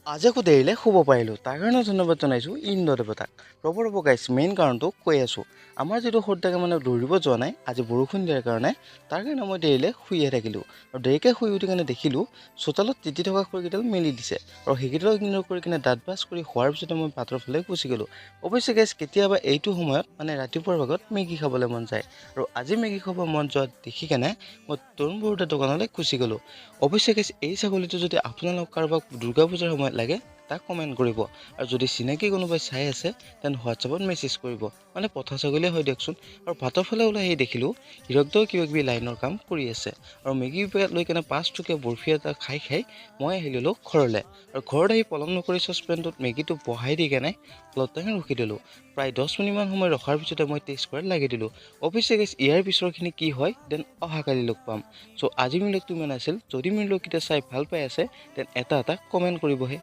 আজি আকৌ দেৰিলে শুব পাৰিলোঁ তাৰ কাৰণে ধন্যবাদ জনাইছোঁ ইন্দ্ৰ দেৱতাক। ৰ'ব গাইছ, মেইন কাৰণটো কৈ আছোঁ। আমাৰ যিটো সৰুতাকে দৌৰিব যোৱা নাই, আজি বৰষুণ দিয়াৰ কাৰণে তাৰ কাৰণে মই দেৰিলে শুইয়ে থাকিলোঁ। আৰু দেৰিকৈ শুই উঠি কিনে দেখিলোঁ চোতালত তিতি থকা খৰিকেইডাল মেলি দিছে আৰু সেইকেইডাল ইগন'ৰ কৰি কিনে দাঁত ব্ৰাছ কৰি শোৱাৰ পিছতে মই বাটৰ ফালে গুচি গ'লোঁ। অৱশ্যে গাইছ, কেতিয়াবা এইটো সময়ত ৰাতিপুৱাৰ ভাগত মেগী খাবলৈ মন যায় আৰু আজি মেগী খাব মন যোৱা দেখি কেনে মই তৰুণ বৰুৱা দোকানলৈ গুচি গ'লোঁ। অৱশ্যে গাইছ, এই ছাগলীটো যদি আপোনালোক কাৰোবাক দুৰ্গা পূজাৰ সময়ত লাগে তাক কমেণ্ট কৰিব, আৰু যদি চিনাকি কোনোবাই চাই আছে তেন্তে হোৱাটছআপত মেছেজ কৰিব। পঠা ছাগলীয়ে হয় দিয়কচোন। আৰু ভাতৰ ফালে ওলাই আহি দেখিলোঁ হিৰকদও কিবা কিবি লাইনৰ কাম কৰি আছে আৰু মেগী পেকেট লৈ কেনে 5 টকীয়া বৰফি এটা খাই মই আহিলোঁ ঘৰলৈ। আৰু ঘৰত আহি পলম নকৰি চচপেনটোত মেগীটো বহাই দি কেনে অলপ টাইম ৰখি দিলোঁ। প্ৰায় 10 মিনিটমান সময় ৰখাৰ পিছতে মই টেষ্ট কৰাত লাগি দিলোঁ। অৱশ্যে গাইছ, ইয়াৰ পিছৰখিনি কি হয় দেন অহাকালি লগ পাম। চ' আজি মিলকটো ইমান আছিল। যদি মিলককেইটা চাই ভাল পাই আছে দেন এটা কমেণ্ট কৰিবহে।